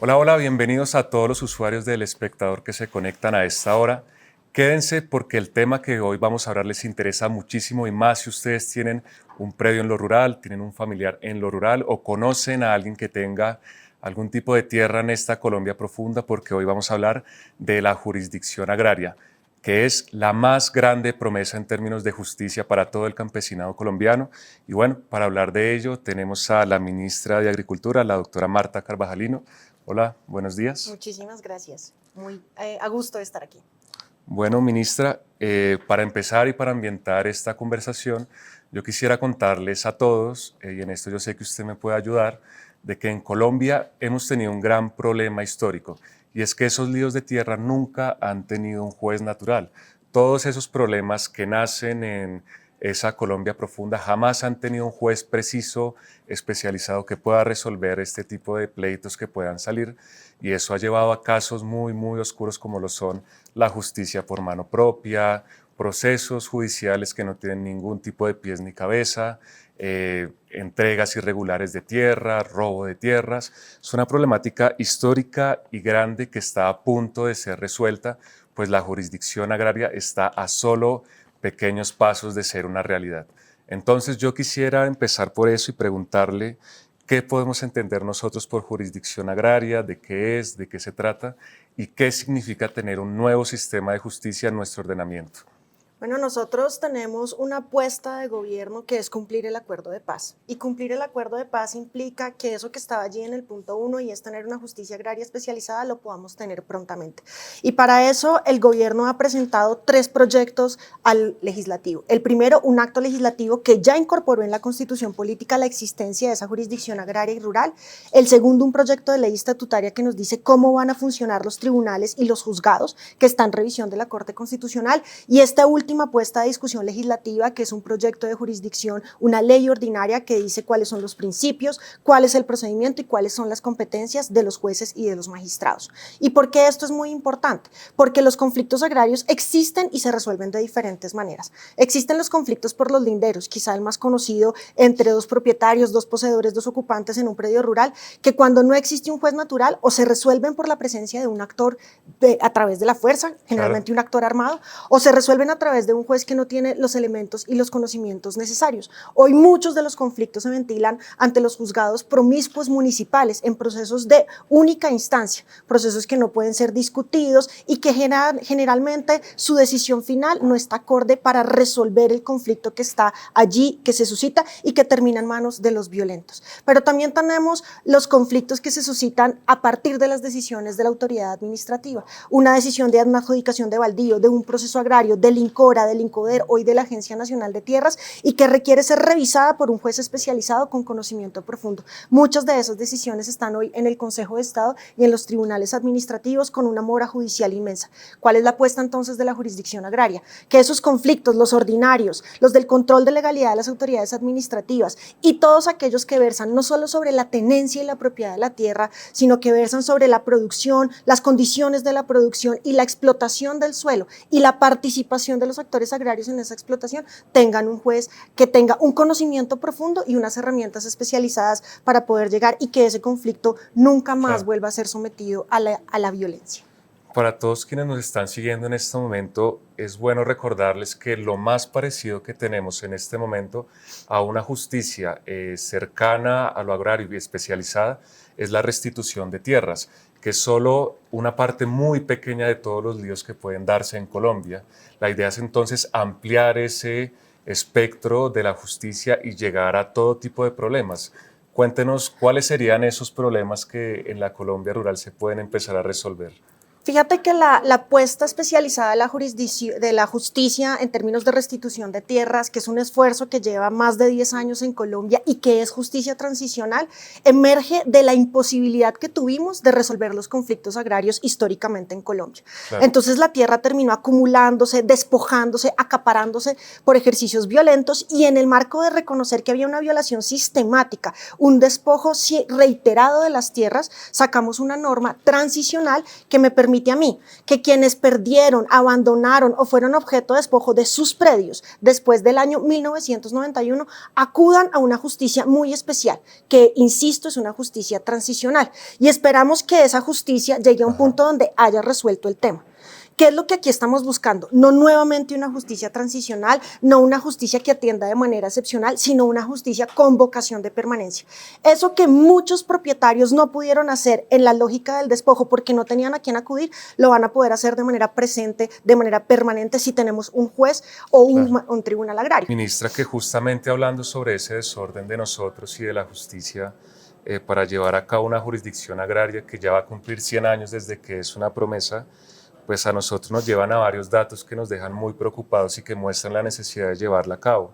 Hola, hola, bienvenidos a todos los usuarios del Espectador que se conectan a esta hora. Quédense porque el tema que hoy vamos a hablar les interesa muchísimo y más si ustedes tienen un predio en lo rural, tienen un familiar en lo rural o conocen a alguien que tenga algún tipo de tierra en esta Colombia profunda, porque hoy vamos a hablar de la jurisdicción agraria, que es la más grande promesa en términos de justicia para todo el campesinado colombiano. Y bueno, para hablar de ello tenemos a la ministra de Agricultura, la doctora Marta Carvajalino. Hola, buenos días. Muchísimas gracias. Muy a gusto de estar aquí. Bueno, ministra, para empezar y para ambientar esta conversación, yo quisiera contarles a todos, y en esto yo sé que usted me puede ayudar, de que en Colombia hemos tenido un gran problema histórico, y es que esos líos de tierra nunca han tenido un juez natural. Todos esos problemas que nacen en esa Colombia profunda jamás han tenido un juez preciso, especializado, que pueda resolver este tipo de pleitos que puedan salir, y eso ha llevado a casos muy, muy oscuros como lo son la justicia por mano propia, procesos judiciales que no tienen ningún tipo de pies ni cabeza, entregas irregulares de tierra, robo de tierras. Es una problemática histórica y grande que está a punto de ser resuelta, pues la jurisdicción agraria está a solo pequeños pasos de ser una realidad. Entonces yo quisiera empezar por eso y preguntarle qué podemos entender nosotros por jurisdicción agraria, de qué es, de qué se trata y qué significa tener un nuevo sistema de justicia en nuestro ordenamiento. Bueno, nosotros tenemos una apuesta de gobierno que es cumplir el acuerdo de paz. Y cumplir el acuerdo de paz implica que eso que estaba allí en el punto 1 y es tener una justicia agraria especializada lo podamos tener prontamente. Y para eso el gobierno ha presentado 3 proyectos al legislativo. El primero, un acto legislativo que ya incorporó en la Constitución Política la existencia de esa jurisdicción agraria y rural. El segundo, un proyecto de ley estatutaria que nos dice cómo van a funcionar los tribunales y los juzgados que están en revisión de la Corte Constitucional. Y esta última puesta a discusión legislativa, que es un proyecto de jurisdicción, una ley ordinaria que dice cuáles son los principios, cuál es el procedimiento y cuáles son las competencias de los jueces y de los magistrados. ¿Y por qué esto es muy importante? Porque los conflictos agrarios existen y se resuelven de diferentes maneras. Existen los conflictos por los linderos, quizá el más conocido entre 2 propietarios, 2 poseedores, 2 ocupantes en un predio rural, que cuando no existe un juez natural o se resuelven por la presencia de un actor a través de la fuerza, generalmente claro, un actor armado, o se resuelven a través de un juez que no tiene los elementos y los conocimientos necesarios. Hoy muchos de los conflictos se ventilan ante los juzgados promiscuos municipales en procesos de única instancia, procesos que no pueden ser discutidos y que generalmente su decisión final no está acorde para resolver el conflicto que está allí, que se suscita y que termina en manos de los violentos. Pero también tenemos los conflictos que se suscitan a partir de las decisiones de la autoridad administrativa. Una decisión de adjudicación de baldío, de un proceso agrario, del INCORA, del INCODER, hoy de la Agencia Nacional de Tierras, y que requiere ser revisada por un juez especializado con conocimiento profundo. Muchas de esas decisiones están hoy en el Consejo de Estado y en los tribunales administrativos con una mora judicial inmensa. ¿Cuál es la apuesta entonces de la jurisdicción agraria? Que esos conflictos, los ordinarios, los del control de legalidad de las autoridades administrativas y todos aquellos que versan no solo sobre la tenencia y la propiedad de la tierra, sino que versan sobre la producción, las condiciones de la producción y la explotación del suelo y la participación de los actores agrarios en esa explotación, tengan un juez que tenga un conocimiento profundo y unas herramientas especializadas para poder llegar y que ese conflicto nunca más vuelva a ser sometido a la violencia. Para todos quienes nos están siguiendo en este momento, es bueno recordarles que lo más parecido que tenemos en este momento a una justicia cercana a lo agrario y especializada es la restitución de tierras, que es solo una parte muy pequeña de todos los líos que pueden darse en Colombia. La idea es entonces ampliar ese espectro de la justicia y llegar a todo tipo de problemas. Cuéntenos cuáles serían esos problemas que en la Colombia rural se pueden empezar a resolver. Fíjate que la apuesta especializada de la justicia en términos de restitución de tierras, que es un esfuerzo que lleva más de 10 años en Colombia y que es justicia transicional, emerge de la imposibilidad que tuvimos de resolver los conflictos agrarios históricamente en Colombia. Claro. Entonces la tierra terminó acumulándose, despojándose, acaparándose por ejercicios violentos y en el marco de reconocer que había una violación sistemática, un despojo reiterado de las tierras, sacamos una norma transicional que me permite permite a mí que quienes perdieron, abandonaron o fueron objeto de despojo de sus predios después del año 1991 acudan a una justicia muy especial, que, insisto, es una justicia transicional. Y esperamos que esa justicia llegue a un punto donde haya resuelto el tema. ¿Qué es lo que aquí estamos buscando? No nuevamente una justicia transicional, no una justicia que atienda de manera excepcional, sino una justicia con vocación de permanencia. Eso que muchos propietarios no pudieron hacer en la lógica del despojo porque no tenían a quién acudir, lo van a poder hacer de manera presente, de manera permanente, si tenemos un juez o un tribunal agrario. Ministra, que justamente hablando sobre ese desorden de nosotros y de la justicia para llevar a cabo una jurisdicción agraria que ya va a cumplir 100 años desde que es una promesa, pues a nosotros nos llevan a varios datos que nos dejan muy preocupados y que muestran la necesidad de llevarla a cabo.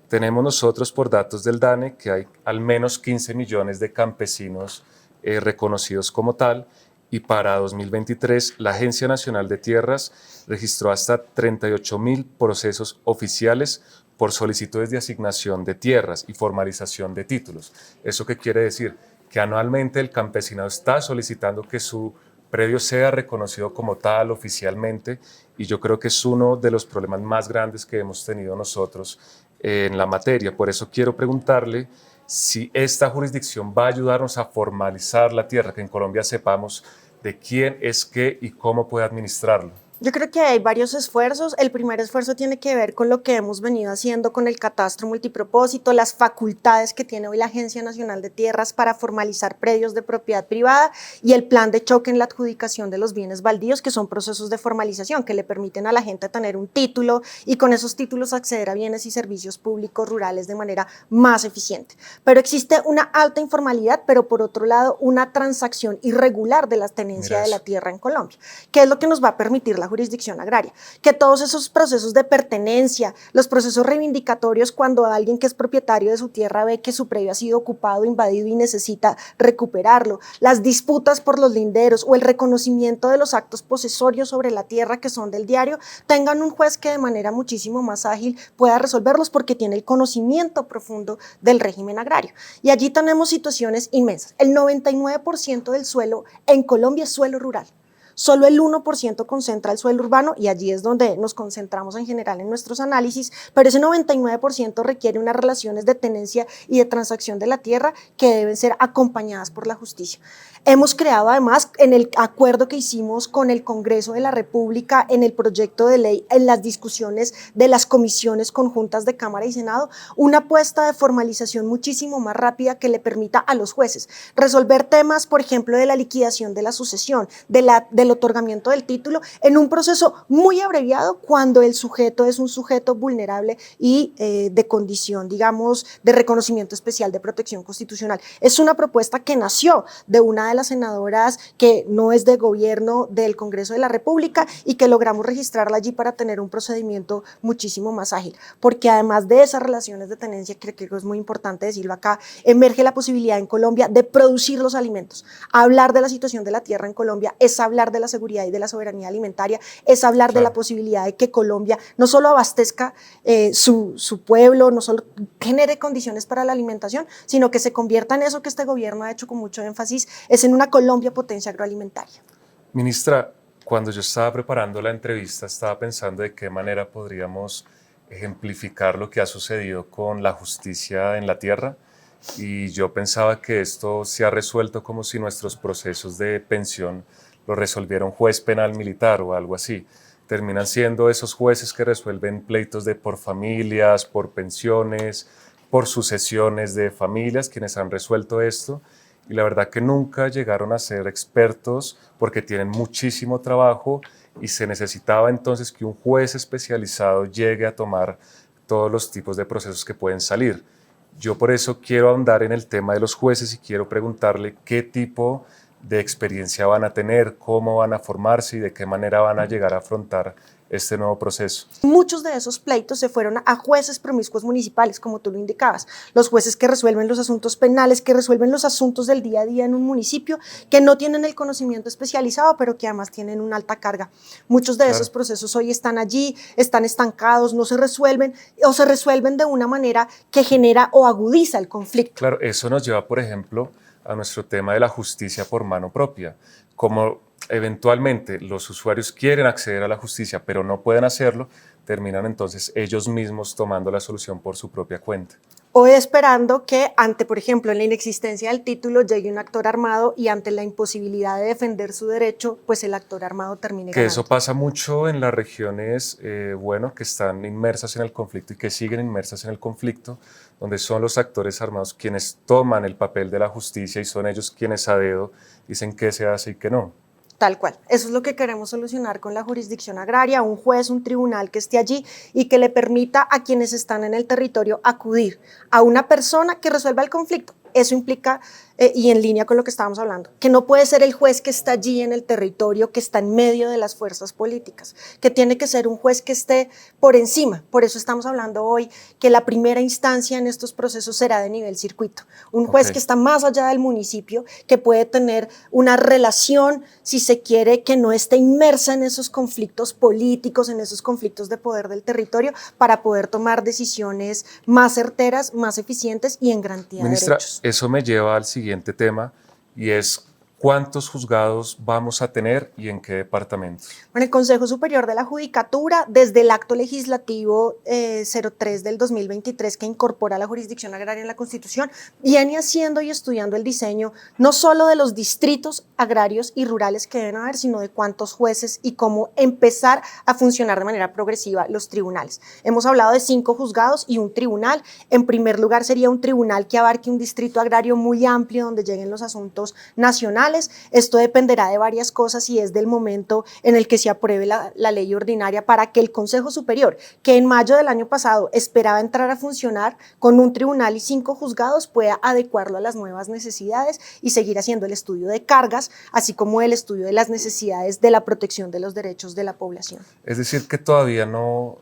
Tenemos nosotros por datos del DANE que hay al menos 15 millones de campesinos reconocidos como tal, y para 2023 la Agencia Nacional de Tierras registró hasta 38.000 procesos oficiales por solicitudes de asignación de tierras y formalización de títulos. ¿Eso qué quiere decir? Que anualmente el campesinado está solicitando que su predio sea reconocido como tal oficialmente, y yo creo que es uno de los problemas más grandes que hemos tenido nosotros en la materia. Por eso quiero preguntarle si esta jurisdicción va a ayudarnos a formalizar la tierra, que en Colombia sepamos de quién es qué y cómo puede administrarlo. Yo creo que hay varios esfuerzos. El primer esfuerzo tiene que ver con lo que hemos venido haciendo con el catastro multipropósito, las facultades que tiene hoy la Agencia Nacional de Tierras para formalizar predios de propiedad privada y el plan de choque en la adjudicación de los bienes baldíos, que son procesos de formalización que le permiten a la gente tener un título y con esos títulos acceder a bienes y servicios públicos rurales de manera más eficiente. Pero existe una alta informalidad, pero por otro lado una transacción irregular de la tenencia de la tierra en Colombia, que es lo que nos va a permitir la jurisdicción agraria, que todos esos procesos de pertenencia, los procesos reivindicatorios cuando alguien que es propietario de su tierra ve que su predio ha sido ocupado, invadido y necesita recuperarlo, las disputas por los linderos o el reconocimiento de los actos posesorios sobre la tierra que son del diario, tengan un juez que de manera muchísimo más ágil pueda resolverlos porque tiene el conocimiento profundo del régimen agrario. Y allí tenemos situaciones inmensas. El 99% del suelo en Colombia es suelo rural. Solo el 1% concentra el suelo urbano y allí es donde nos concentramos en general en nuestros análisis, pero ese 99% requiere unas relaciones de tenencia y de transacción de la tierra que deben ser acompañadas por la justicia. Hemos creado además en el acuerdo que hicimos con el Congreso de la República, en el proyecto de ley, en las discusiones de las comisiones conjuntas de Cámara y Senado, una apuesta de formalización muchísimo más rápida que le permita a los jueces resolver temas, por ejemplo, de la liquidación de la sucesión, del otorgamiento del título, en un proceso muy abreviado cuando el sujeto es un sujeto vulnerable y de condición, digamos, de reconocimiento especial de protección constitucional. Es una propuesta que nació de una de las senadoras que no es de gobierno del Congreso de la República y que logramos registrarla allí para tener un procedimiento muchísimo más ágil, porque además de esas relaciones de tenencia, que creo que es muy importante decirlo acá, emerge la posibilidad en Colombia de producir los alimentos. Hablar de la situación de la tierra en Colombia es hablar de la seguridad y de la soberanía alimentaria, es hablar de la posibilidad de que Colombia no solo abastezca su pueblo, no solo genere condiciones para la alimentación, sino que se convierta en eso que este gobierno ha hecho con mucho énfasis, es en una Colombia potencia agroalimentaria. Ministra, cuando yo estaba preparando la entrevista estaba pensando de qué manera podríamos ejemplificar lo que ha sucedido con la justicia en la tierra, y yo pensaba que esto se ha resuelto como si nuestros procesos de pensión lo resolviera un juez penal militar o algo así. Terminan siendo esos jueces que resuelven pleitos por familias, por pensiones, por sucesiones de familias, quienes han resuelto esto, y la verdad que nunca llegaron a ser expertos porque tienen muchísimo trabajo y se necesitaba entonces que un juez especializado llegue a tomar todos los tipos de procesos que pueden salir. Yo por eso quiero ahondar en el tema de los jueces y quiero preguntarle qué tipo de experiencia van a tener, cómo van a formarse y de qué manera van a llegar a afrontar este nuevo proceso. Muchos de esos pleitos se fueron a jueces promiscuos municipales, como tú lo indicabas, los jueces que resuelven los asuntos penales, que resuelven los asuntos del día a día en un municipio, que no tienen el conocimiento especializado, pero que además tienen una alta carga. Muchos de esos procesos hoy están allí, están estancados, no se resuelven o se resuelven de una manera que genera o agudiza el conflicto. Claro, eso nos lleva, por ejemplo, a nuestro tema de la justicia por mano propia. Como eventualmente los usuarios quieren acceder a la justicia, pero no pueden hacerlo, terminan entonces ellos mismos tomando la solución por su propia cuenta. O esperando que ante, por ejemplo, en la inexistencia del título llegue un actor armado y ante la imposibilidad de defender su derecho, pues el actor armado termine Que ganando. eso pasa mucho en las regiones, bueno, que están inmersas en el conflicto y que siguen inmersas en el conflicto, donde son los actores armados quienes toman el papel de la justicia y son ellos quienes a dedo dicen qué se hace y qué no. Tal cual. Eso es lo que queremos solucionar con la jurisdicción agraria, un juez, un tribunal que esté allí y que le permita a quienes están en el territorio acudir a una persona que resuelva el conflicto. Eso implica, y en línea con lo que estábamos hablando, que no puede ser el juez que está allí en el territorio, que está en medio de las fuerzas políticas, que tiene que ser un juez que esté por encima. Por eso estamos hablando hoy que la primera instancia en estos procesos será de nivel circuito. Un juez que está más allá del municipio, que puede tener una relación, si se quiere, que no esté inmersa en esos conflictos políticos, en esos conflictos de poder del territorio, para poder tomar decisiones más certeras, más eficientes y en garantía de derechos. Eso me lleva al siguiente tema y es ¿cuántos juzgados vamos a tener y en qué departamentos? Bueno, el Consejo Superior de la Judicatura, desde el acto legislativo 03 del 2023 que incorpora la jurisdicción agraria en la Constitución, viene haciendo y estudiando el diseño no solo de los distritos agrarios y rurales que deben haber, sino de cuántos jueces y cómo empezar a funcionar de manera progresiva los tribunales. Hemos hablado de 5 juzgados y un tribunal. En primer lugar, sería un tribunal que abarque un distrito agrario muy amplio donde lleguen los asuntos nacionales. Esto dependerá de varias cosas y es del momento en el que se apruebe la ley ordinaria para que el Consejo Superior, que en mayo del año pasado esperaba entrar a funcionar con un tribunal y 5 juzgados, pueda adecuarlo a las nuevas necesidades y seguir haciendo el estudio de cargas, así como el estudio de las necesidades de la protección de los derechos de la población. Es decir, que todavía no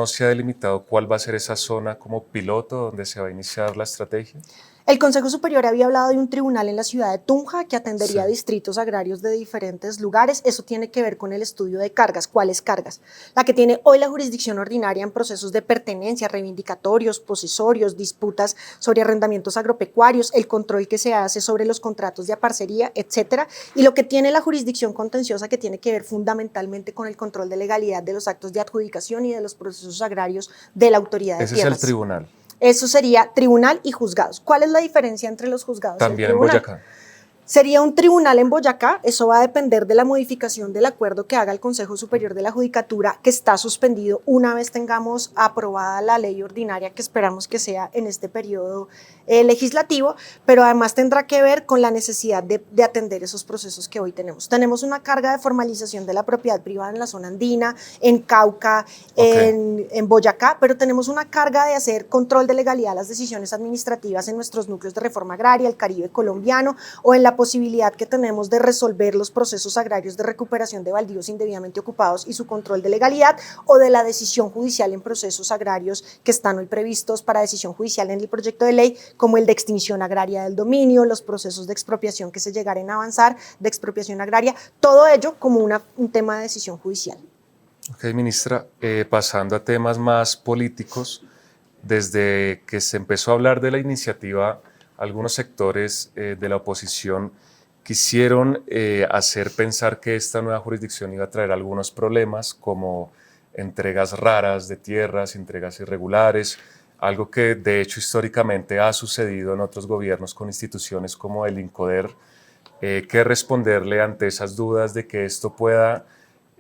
se ha delimitado cuál va a ser esa zona como piloto donde se va a iniciar la estrategia. El Consejo Superior había hablado de un tribunal en la ciudad de Tunja que atendería distritos agrarios de diferentes lugares. Eso tiene que ver con el estudio de cargas. ¿Cuáles cargas? La que tiene hoy la jurisdicción ordinaria en procesos de pertenencia, reivindicatorios, posesorios, disputas sobre arrendamientos agropecuarios, el control que se hace sobre los contratos de aparcería, etcétera. Y lo que tiene la jurisdicción contenciosa que tiene que ver fundamentalmente con el control de legalidad de los actos de adjudicación y de los procesos agrarios de la autoridad de tierras. Ese es el tribunal. Eso sería tribunal y juzgados. ¿Cuál es la diferencia entre los juzgados y el tribunal? También en Boyacá. Sería un tribunal en Boyacá, eso va a depender de la modificación del acuerdo que haga el Consejo Superior de la Judicatura, que está suspendido una vez tengamos aprobada la ley ordinaria, que esperamos que sea en este periodo legislativo, pero además tendrá que ver con la necesidad de atender esos procesos que hoy tenemos. Tenemos una carga de formalización de la propiedad privada en la zona andina, en Cauca, en Boyacá, pero tenemos una carga de hacer control de legalidad de las decisiones administrativas en nuestros núcleos de reforma agraria, el Caribe colombiano, o en la posibilidad que tenemos de resolver los procesos agrarios de recuperación de baldíos indebidamente ocupados y su control de legalidad, o de la decisión judicial en procesos agrarios que están hoy previstos para decisión judicial en el proyecto de ley, como el de extinción agraria del dominio, los procesos de expropiación que se llegaren a avanzar, de expropiación agraria, todo ello como un tema de decisión judicial. Ok, ministra, pasando a temas más políticos, desde que se empezó a hablar de la iniciativa, algunos sectores de la oposición quisieron hacer pensar que esta nueva jurisdicción iba a traer algunos problemas como entregas raras de tierras, entregas irregulares, algo que de hecho históricamente ha sucedido en otros gobiernos con instituciones como el INCODER. ¿Qué responderle ante esas dudas de que esto pueda,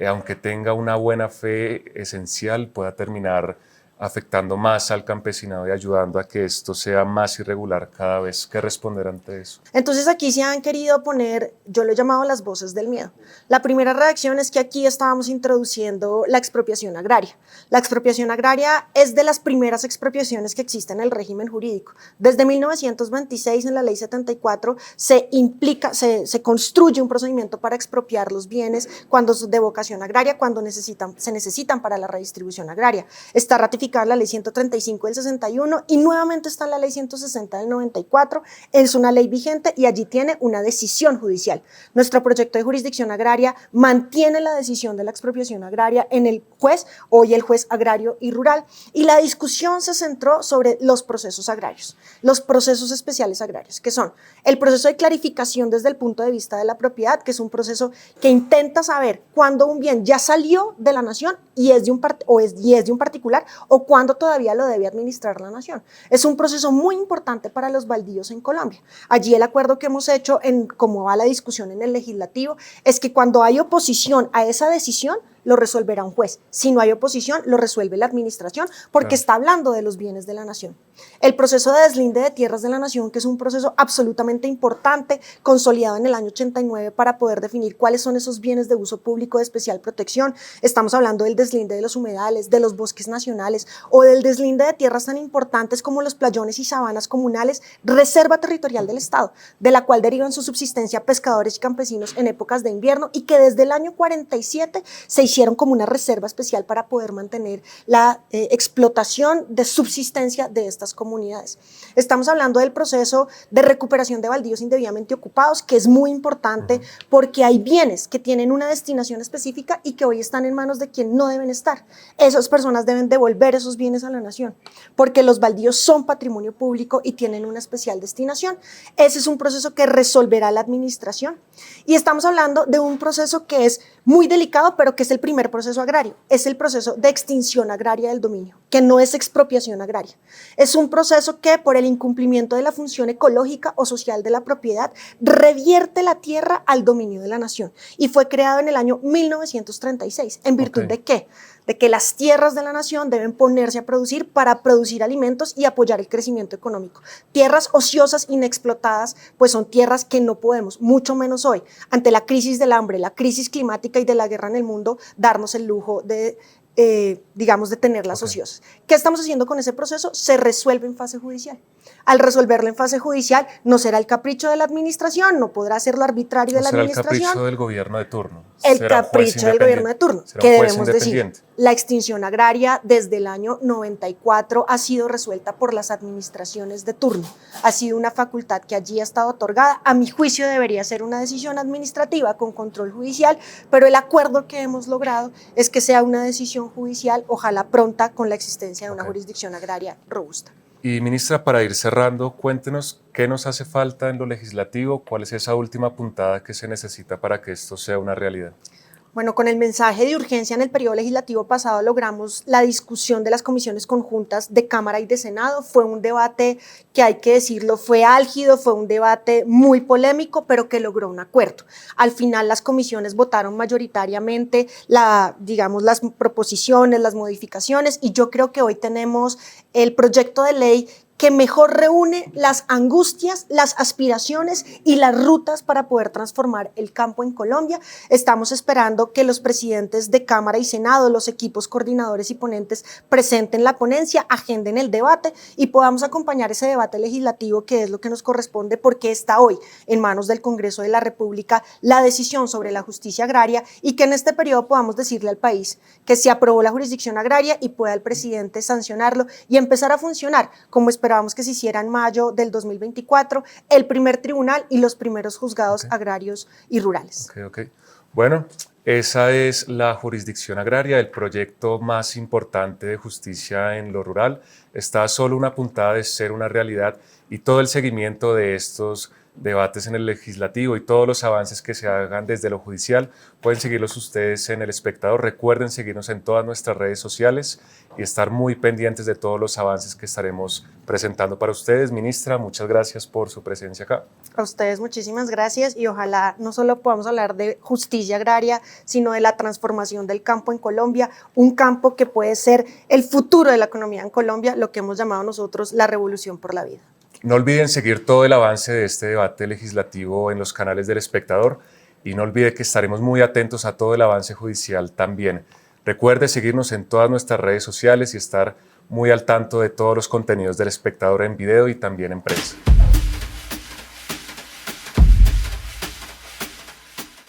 aunque tenga una buena fe esencial, pueda terminar afectando más al campesinado y ayudando a que esto sea más irregular cada vez? ¿Qué responder ante eso? Entonces aquí se han querido poner, yo lo he llamado las voces del miedo. La primera reacción es que aquí estábamos introduciendo la expropiación agraria. La expropiación agraria es de las primeras expropiaciones que existen en el régimen jurídico. Desde 1926 en la ley 74 se construye un procedimiento para expropiar los bienes cuando son de vocación agraria, cuando se necesitan para la redistribución agraria. Está ratificado modificada la ley 135 del 61 y nuevamente está en la ley 160 del 94. Es una ley vigente y allí tiene una decisión judicial. Nuestro proyecto de jurisdicción agraria mantiene la decisión de la expropiación agraria en el juez, hoy el juez agrario y rural, y la discusión se centró sobre los procesos agrarios, los procesos especiales agrarios, que son el proceso de clarificación desde el punto de vista de la propiedad, que es un proceso que intenta saber cuándo un bien ya salió de la nación y es de un particular o cuándo todavía lo debe administrar la nación. Es un proceso muy importante para los baldíos en Colombia. Allí el acuerdo que hemos hecho, en cómo va la discusión en el legislativo, es que cuando hay oposición a esa decisión, lo resolverá un juez. Si no hay oposición, lo resuelve la administración porque está hablando de los bienes de la nación. El proceso de deslinde de tierras de la nación, que es un proceso absolutamente importante, consolidado en el año 89 para poder definir cuáles son esos bienes de uso público de especial protección. Estamos hablando del deslinde de los humedales, de los bosques nacionales o del deslinde de tierras tan importantes como los playones y sabanas comunales, reserva territorial del Estado, de la cual derivan su subsistencia pescadores y campesinos en épocas de invierno y que desde el año 47 se hicieron como una reserva especial para poder mantener la explotación de subsistencia de estas comunidades. Estamos hablando del proceso de recuperación de baldíos indebidamente ocupados, que es muy importante porque hay bienes que tienen una destinación específica y que hoy están en manos de quien no deben estar. Esas personas deben devolver esos bienes a la nación, porque los baldíos son patrimonio público y tienen una especial destinación. Ese es un proceso que resolverá la administración. Y estamos hablando de un proceso que es muy delicado, pero que es el primer proceso agrario. Es el proceso de extinción agraria del dominio, que no es expropiación agraria. Es un proceso que, por el incumplimiento de la función ecológica o social de la propiedad, revierte la tierra al dominio de la nación y fue creado en el año 1936. ¿En virtud de qué? De que las tierras de la nación deben ponerse a producir para producir alimentos y apoyar el crecimiento económico. Tierras ociosas, inexplotadas, pues son tierras que no podemos, mucho menos hoy, ante la crisis del hambre, la crisis climática y de la guerra en el mundo, darnos el lujo de digamos, de tenerlas ociosas. ¿Qué estamos haciendo con ese proceso? Se resuelve en fase judicial. Al resolverlo en fase judicial, no será el capricho de la administración, no podrá ser lo arbitrario de la administración. Será el capricho del gobierno de turno. El capricho del gobierno de turno, que debemos decir. La extinción agraria desde el año 94 ha sido resuelta por las administraciones de turno. Ha sido una facultad que allí ha estado otorgada. A mi juicio debería ser una decisión administrativa con control judicial, pero el acuerdo que hemos logrado es que sea una decisión judicial, ojalá pronta, con la existencia de una jurisdicción agraria robusta. Y ministra, para ir cerrando, cuéntenos qué nos hace falta en lo legislativo, cuál es esa última puntada que se necesita para que esto sea una realidad. Bueno, con el mensaje de urgencia en el periodo legislativo pasado logramos la discusión de las comisiones conjuntas de Cámara y de Senado. Fue un debate que, hay que decirlo, fue álgido, fue un debate muy polémico, pero que logró un acuerdo. Al final las comisiones votaron mayoritariamente las proposiciones, las modificaciones, y yo creo que hoy tenemos el proyecto de ley que mejor reúne las angustias, las aspiraciones y las rutas para poder transformar el campo en Colombia. Estamos esperando que los presidentes de Cámara y Senado, los equipos coordinadores y ponentes presenten la ponencia, agenden el debate y podamos acompañar ese debate legislativo, que es lo que nos corresponde, porque está hoy en manos del Congreso de la República la decisión sobre la justicia agraria, y que en este periodo podamos decirle al país que se aprobó la jurisdicción agraria y pueda el presidente sancionarlo y empezar a funcionar como esperábamos que se hiciera en mayo del 2024, el primer tribunal y los primeros juzgados agrarios y rurales. Bueno, esa es la jurisdicción agraria, el proyecto más importante de justicia en lo rural. Está a solo una puntada de ser una realidad, y todo el seguimiento de estos debates en el legislativo y todos los avances que se hagan desde lo judicial pueden seguirlos ustedes en El Espectador. Recuerden seguirnos en todas nuestras redes sociales y estar muy pendientes de todos los avances que estaremos presentando para ustedes. Ministra, muchas gracias por su presencia acá. A ustedes muchísimas gracias, y ojalá no solo podamos hablar de justicia agraria, sino de la transformación del campo en Colombia, un campo que puede ser el futuro de la economía en Colombia, lo que hemos llamado nosotros la revolución por la vida. No olviden seguir todo el avance de este debate legislativo en los canales del Espectador, y no olvide que estaremos muy atentos a todo el avance judicial también. Recuerde seguirnos en todas nuestras redes sociales y estar muy al tanto de todos los contenidos del Espectador en video y también en prensa.